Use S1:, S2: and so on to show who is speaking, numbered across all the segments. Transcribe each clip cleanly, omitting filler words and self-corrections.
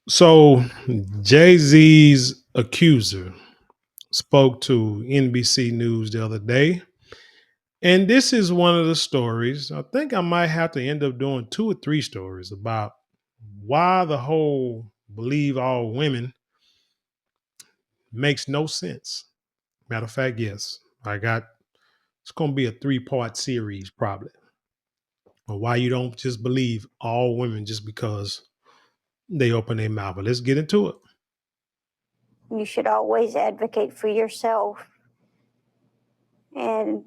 S1: So Jay-Z's Accuser spoke to NBC News the other day. And this is one of the stories. I think I might have to end up doing two or three stories about why the whole believe all women makes no sense. Matter of fact, yes, it's going to be a three-part series probably. But why you don't just believe all women just because they open their mouth. But let's get into it.
S2: You should always advocate for yourself and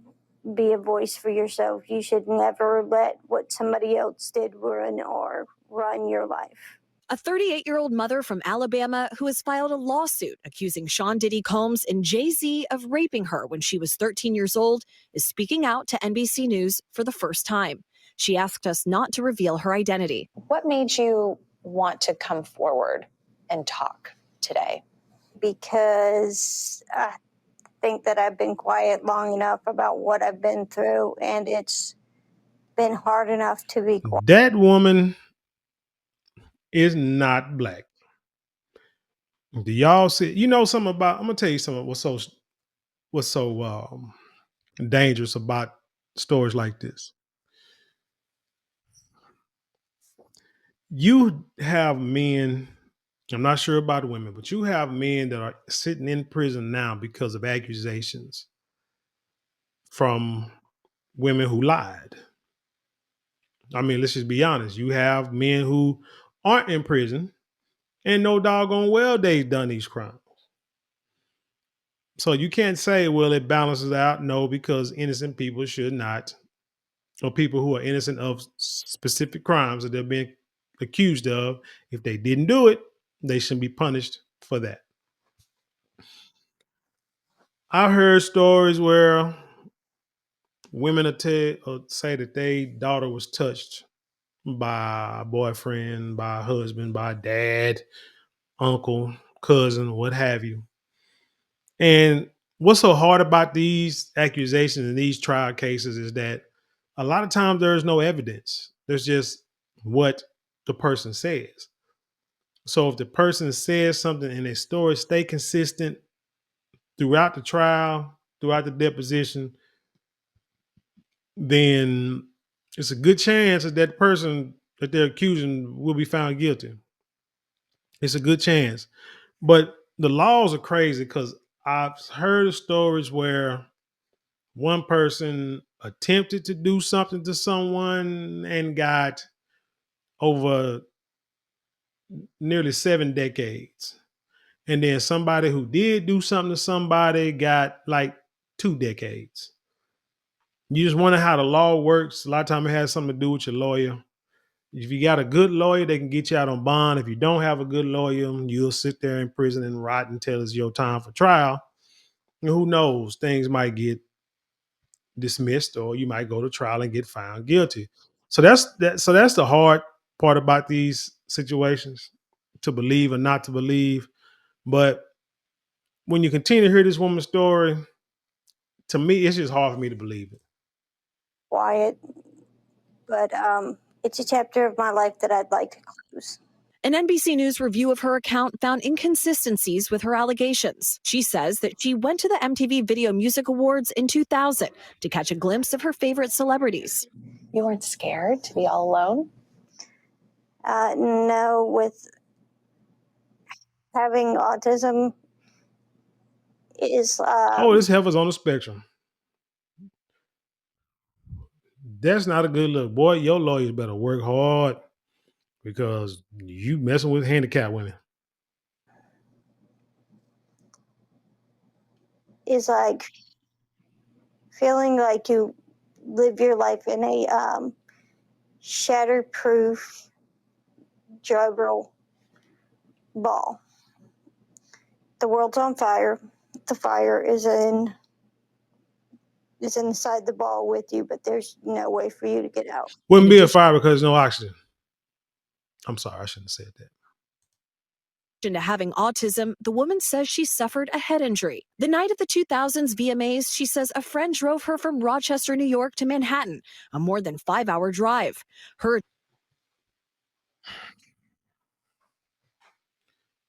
S2: be a voice for yourself. You should never let what somebody else did run your life.
S3: A 38-year-old mother from Alabama who has filed a lawsuit accusing Sean Diddy Combs and Jay-Z of raping her when she was 13 years old is speaking out to NBC News for the first time. She asked us not to reveal her identity.
S4: What made you want to come forward and talk today?
S2: Because I think that I've been quiet long enough about what I've been through, and it's been hard enough to be quiet.
S1: That woman is not black. Do y'all see? You know something about? I'm gonna tell you something. What's so dangerous about stories like this? You have men. I'm not sure about women, but you have men that are sitting in prison now because of accusations from women who lied. I mean, let's just be honest. You have men who aren't in prison and no doggone well they've done these crimes. So you can't say, well, it balances out. No, because innocent people should not, or people who are innocent of specific crimes that they're being accused of, if they didn't do it, they shouldn't be punished for that. I heard stories where women will say that their daughter was touched by a boyfriend, by a husband, by a dad, uncle, cousin, what have you. And what's so hard about these accusations and these trial cases is that a lot of times there is no evidence. There's just what the person says. So if the person says something and their story stay consistent throughout the trial, throughout the deposition, then it's a good chance that person that they're accusing will be found guilty. It's a good chance. But the laws are crazy because I've heard of stories where one person attempted to do something to someone and got over nearly 7 decades. And then somebody who did do something to somebody got like 2 decades. You just wonder how the law works. A lot of time it has something to do with your lawyer. If you got a good lawyer, they can get you out on bond. If you don't have a good lawyer, you'll sit there in prison and rot until it's your time for trial. And who knows? Things might get dismissed, or you might go to trial and get found guilty. So that's the hard part about these situations, to believe or not to believe. But when you continue to hear this woman's story, to me, it's just hard for me to believe it.
S2: Quiet, but it's a chapter of my life that I'd like to close.
S3: An NBC News review of her account found inconsistencies with her allegations. She says that she went to the MTV Video Music Awards in 2000 to catch a glimpse of her favorite celebrities.
S4: You weren't scared to be all alone?
S2: No, with having autism is
S1: This heifer's on the spectrum. That's not a good look. Boy, your lawyers better work hard because you messing with handicapped women.
S2: is like feeling like you live your life in a shatterproof juggle ball. The world's on fire. The fire is inside the ball with you, but there's no way for you to get out.
S1: Wouldn't be a fire because there's no oxygen. I'm sorry, I shouldn't have said that.
S3: To having autism, the woman says she suffered a head injury. The night of the 2000s VMAs, she says a friend drove her from Rochester, New York to Manhattan, a more than 5-hour drive. Her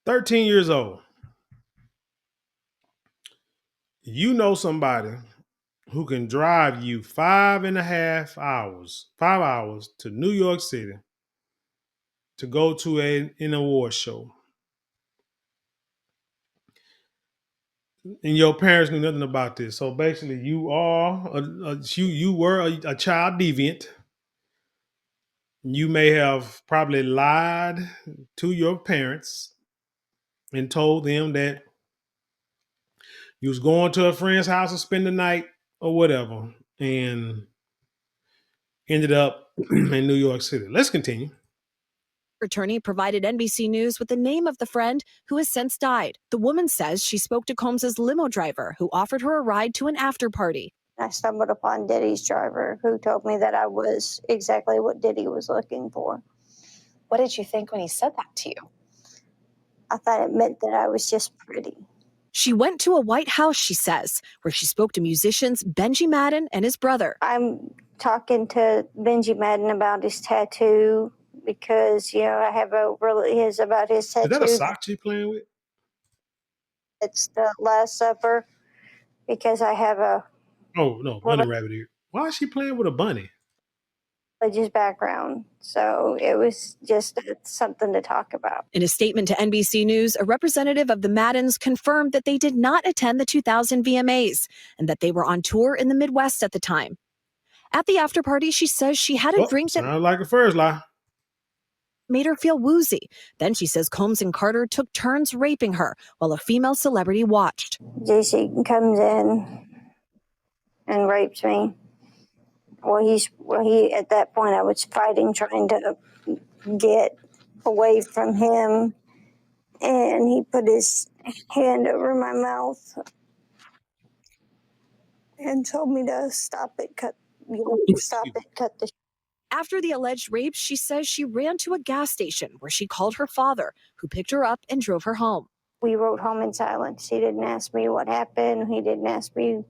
S1: 13 years old. You know somebody who can drive you 5 hours to New York City to go to an award show. And your parents knew nothing about this. So basically, you were a child deviant. You may have probably lied to your parents and told them that you was going to a friend's house to spend the night or whatever, and ended up in New York City. Let's continue.
S3: Attorney provided NBC News with the name of the friend who has since died. The woman says she spoke to Combs's limo driver who offered her a ride to an after party.
S2: I stumbled upon Diddy's driver who told me that I was exactly what Diddy was looking for.
S4: What did you think when he said that to you?
S2: I thought it meant that I was just pretty.
S3: She went to a White House, she says, where she spoke to musicians Benji Madden and his brother.
S2: I'm talking to Benji Madden about his tattoo because, I have about his tattoo.
S1: Is that a sock she playing with?
S2: It's the Last Supper because I have a
S1: Oh, no, bunny rabbit ear. Why is she playing with a bunny?
S2: religious background. So it was just something to talk about.
S3: In a statement to NBC News, a representative of the Maddens confirmed that they did not attend the 2000 VMAs and that they were on tour in the Midwest at the time. At the after party, she says she had a drink that
S1: sounds like a first lie.
S3: made her feel woozy. Then she says Combs and Carter took turns raping her while a female celebrity watched.
S2: JC comes in and rapes me. He at that point I was fighting, trying to get away from him, and he put his hand over my mouth and told me to stop it, cut the.
S3: After the alleged rape, she says she ran to a gas station where she called her father, who picked her up and drove her home.
S2: We rode home in silence. He didn't ask me what happened. He didn't ask me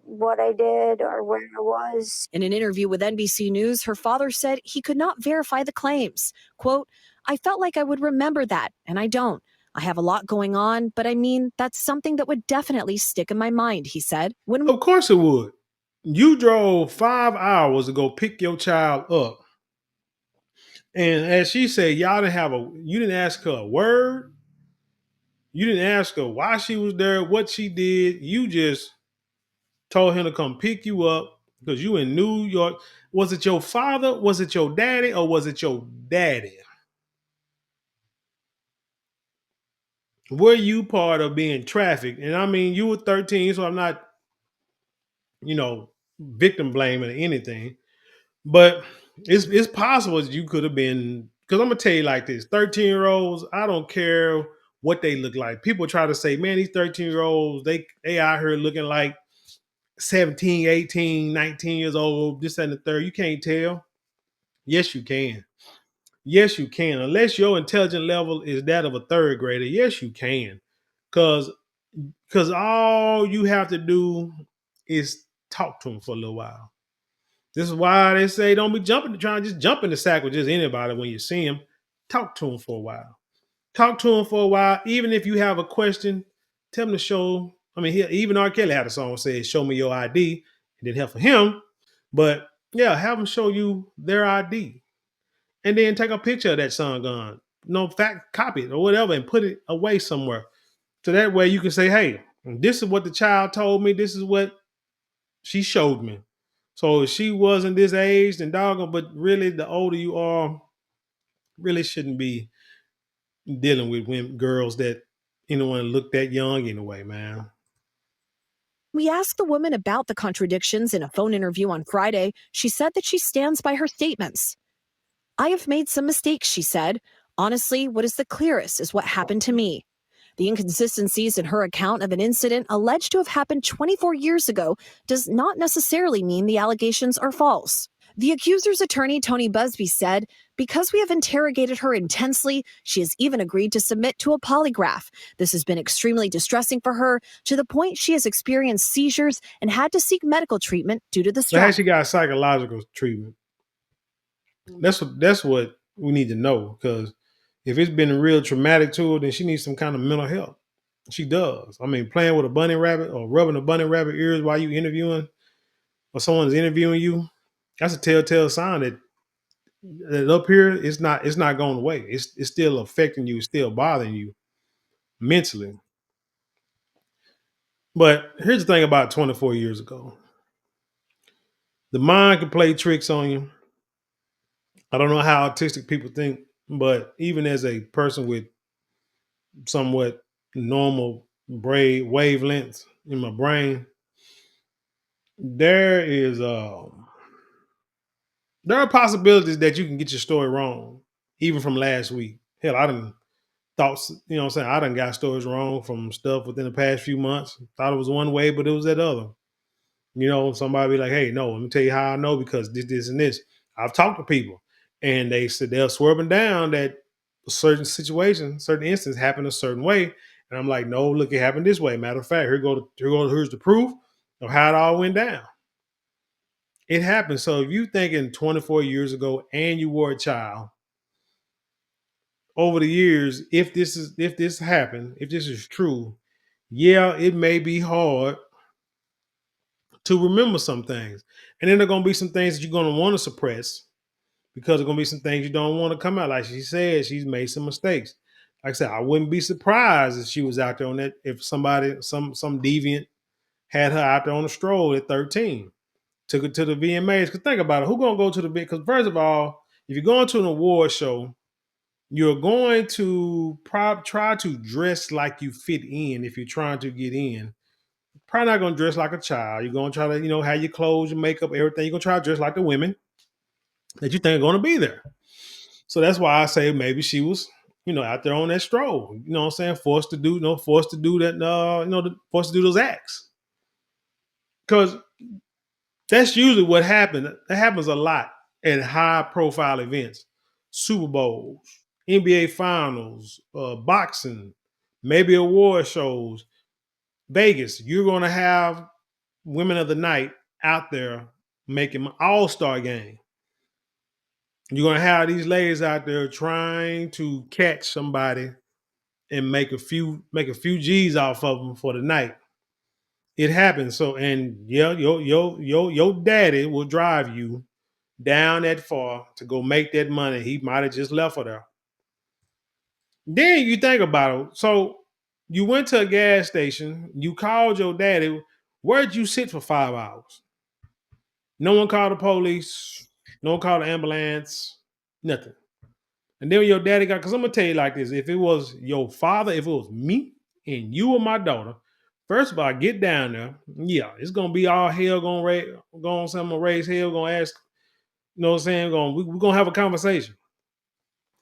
S2: what I did or where I was.
S3: In an interview with NBC News, her father said he could not verify the claims. Quote, I felt like I would remember that, and I don't. I have a lot going on, but I mean, that's something that would definitely stick in my mind, he said.
S1: Of course it would. You drove 5 hours to go pick your child up. And as she said, you didn't ask her a word. You didn't ask her why she was there, what she did. You just told him to come pick you up because you in New York. Was it your father? Was it your daddy? Or was it your daddy? Were you part of being trafficked? And I mean, you were 13, so I'm not, victim blaming or anything. But it's possible that you could have been, because I'm gonna tell you like this: 13-year-olds, I don't care what they look like. People try to say, man, these 13-year-olds, they out here looking like 17, 18, 19 years old, this and the third. You can't tell. Yes, you can. Yes, you can. Unless your intelligence level is that of a third grader, yes, you can. Because all you have to do is talk to them for a little while. This is why they say don't be trying to just jump in the sack with just anybody when you see them. Talk to them for a while. Talk to them for a while. Even if you have a question, tell them to show. I mean, even R. Kelly had a song that says, show me your ID. It didn't help for him. But yeah, have them show you their ID. And then take a picture of that song gun. Copy it or whatever and put it away somewhere. So that way you can say, hey, this is what the child told me. This is what she showed me. So if she wasn't this age, then doggone, but really the older you are, really shouldn't be dealing with girls that anyone look that young anyway, man.
S3: We asked the woman about the contradictions in a phone interview on Friday. She said that she stands by her statements. I have made some mistakes, she said. Honestly, what is the clearest is what happened to me. The inconsistencies in her account of an incident alleged to have happened 24 years ago does not necessarily mean the allegations are false. The accuser's attorney, Tony Busby, said, because we have interrogated her intensely, she has even agreed to submit to a polygraph. This has been extremely distressing for her, to the point she has experienced seizures and had to seek medical treatment due to the stress.
S1: So how she got psychological treatment? That's what we need to know, because If it's been real traumatic to her, then she needs some kind of mental help. She does. I mean, playing with a bunny rabbit or rubbing a bunny rabbit ears while you interviewing or someone's interviewing you, that's a telltale sign that up here it's not going away. It's still affecting you. It's still bothering you mentally. But here's the thing about 24 years ago. The mind can play tricks on you. I don't know how autistic people think, but even as a person with somewhat normal wavelengths in my brain, there is there are possibilities that you can get your story wrong, even from last week. Hell, I done thoughts, what I'm saying? I done got stories wrong from stuff within the past few months. Thought it was one way, but it was that other. Somebody be like, hey, no, let me tell you how I know because this, and this. I've talked to people and they said they're swerving down that a certain situation, certain instance happened a certain way. And I'm like, no, look, it happened this way. Matter of fact, here's the proof of how it all went down. It happened. So if you thinking 24 years ago and you were a child, over the years, if this happened, if this is true, yeah, it may be hard to remember some things. And then there are gonna be some things that you're gonna want to suppress because there are gonna be some things you don't want to come out. Like she said, she's made some mistakes. Like I said, I wouldn't be surprised if she was out there on that, if somebody, some deviant had her out there on a stroll at 13, took her to the VMAs. Because think about it, who gonna go to the big? Because first of all, if you're going to an award show, you're going to try to dress like you fit in if you're trying to get in. Probably not going to dress like a child. You're going to try to, have your clothes, your makeup, everything. You're going to try to dress like the women that you think are going to be there. So that's why I say maybe she was, out there on that stroll. You know what I'm saying? Forced to do that, forced to do those acts. Because that's usually what happened. That happens a lot at high profile events, Super Bowls, NBA Finals, boxing, maybe award shows, Vegas. You're going to have women of the night out there making all-star game. You're going to have these ladies out there trying to catch somebody and make a few G's off of them for the night. It happens. So, and yeah, your daddy will drive you down that far to go make that money. He might have just left her there. Then you think about it. So you went to a gas station, you called your daddy. Where'd you sit for 5 hours? No one called the police, no one called the ambulance, nothing. And then when your daddy got, because I'm gonna tell you like this: if it was your father, if it was me and you or my daughter, first of all, I get down there, yeah, it's gonna be all hell gonna raise hell, gonna ask, you know what I'm saying? We're gonna have a conversation.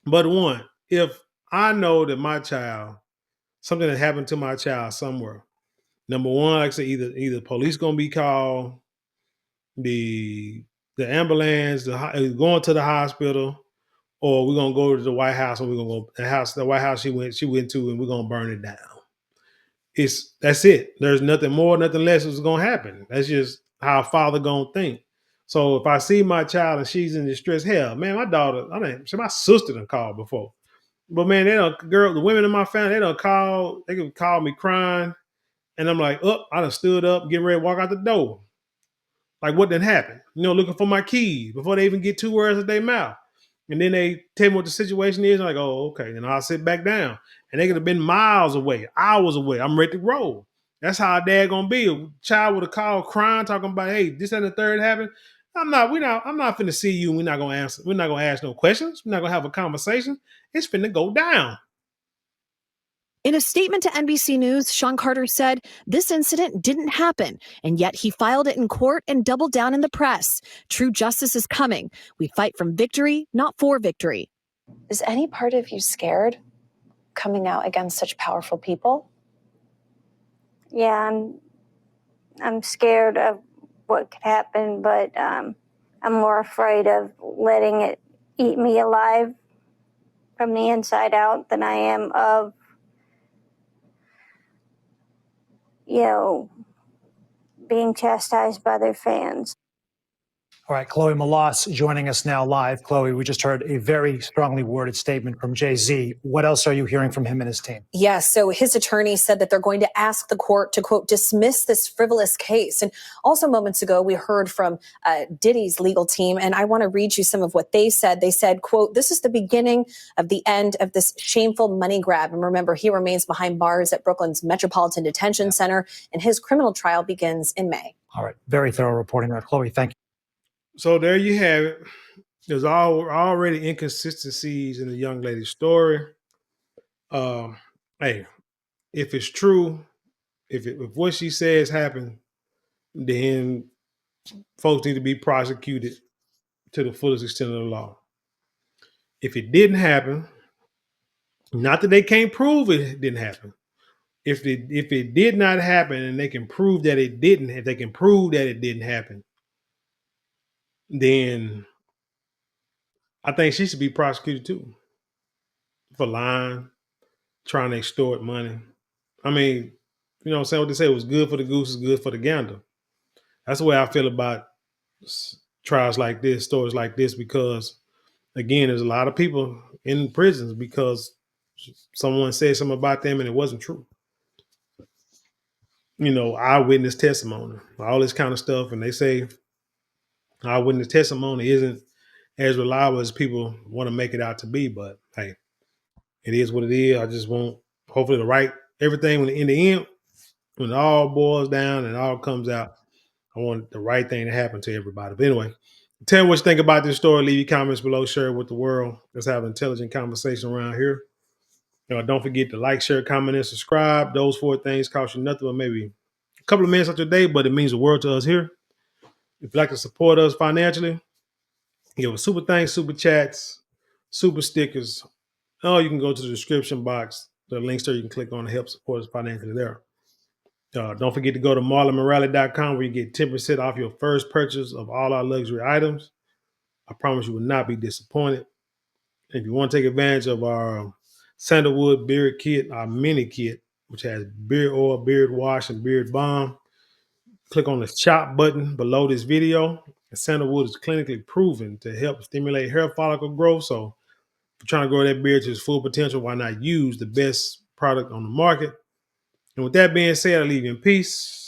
S1: But one, if I know that my child, something that happened to my child somewhere, number one, like I said, either police gonna be called, the ambulance, going to the hospital, or we're gonna go to the White House and we're gonna go the White House she went to, and we're gonna burn it down. That's it. There's nothing more, nothing less is gonna happen. That's just how a father gonna think. So if I see my child and she's in distress, hell, man, my daughter, my sister done called before. But man, the women in my family, they can call me crying, and I'm like, I done stood up, getting ready to walk out the door. Like what done happened? Looking for my keys before they even get 2 words out their mouth. And then they tell me what the situation is. I'm like, oh, okay. And I'll sit back down. And they could have been miles away, hours away. I'm ready to roll. That's how a dad gonna be. A child would have called crying, talking about, hey, this and the third happened. I'm not finna see you. We're not gonna answer. We're not gonna ask no questions. We're not gonna have a conversation. It's finna go down.
S3: In a statement to NBC News, Sean Carter said this incident didn't happen, and yet he filed it in court and doubled down in the press. True justice is coming. We fight from victory, not for victory.
S4: Is any part of you scared coming out against such powerful people?
S2: Yeah, I'm scared of what could happen, but I'm more afraid of letting it eat me alive from the inside out than I am of, being chastised by their fans.
S5: All right, Chloe Malas joining us now live. Chloe, we just heard a very strongly worded statement from Jay-Z. What else are you hearing from him and his team?
S3: Yes, so his attorney said that they're going to ask the court to, quote, dismiss this frivolous case. And also moments ago, we heard from Diddy's legal team, and I want to read you some of what they said. They said, quote, this is the beginning of the end of this shameful money grab. And remember, he remains behind bars at Brooklyn's Metropolitan Detention Center, and his criminal trial begins in May.
S5: All right, very thorough reporting there. Chloe, thank you.
S1: So there you have it. There's already inconsistencies in the young lady's story. Hey, if it's true, if what she says happened, then folks need to be prosecuted to the fullest extent of the law. If it didn't happen, not that they can't prove it didn't happen. If it did not happen and they can prove that it didn't, if they can prove that it didn't happen, then I think she should be prosecuted too for lying, trying to extort money. I mean, you know what I'm saying? What they say was good for the goose is good for the gander. That's the way I feel about trials like this, stories like this, because again, there's a lot of people in prisons because someone said something about them and it wasn't true. You know, eyewitness testimony, all this kind of stuff. And they say eyewitness testimony isn't as reliable as people want to make it out to be. But hey, it is what it is. I just want hopefully the right everything when in the end, when it all boils down and all comes out, I want the right thing to happen to everybody. But anyway, tell me what you think about this story. Leave your comments below. Share it with the world. Let's have an intelligent conversation around here. Don't forget to like, share, comment, and subscribe. Those 4 things cost you nothing but maybe a couple of minutes of your day, but it means the world to us here. If you'd like to support us financially, give us super thanks, super chats, super stickers. Oh, you can go to the description box. The links there you can click on to help support us financially there. Don't forget to go to marlonmorale.com where you get 10% off your first purchase of all our luxury items. I promise you will not be disappointed. If you want to take advantage of our sandalwood beard kit, our mini kit, which has beard oil, beard wash, and beard balm, click on the shop button below this video. And sandalwood is clinically proven to help stimulate hair follicle growth. So if you're trying to grow that beard to its full potential, why not use the best product on the market? And with that being said, I leave you in peace.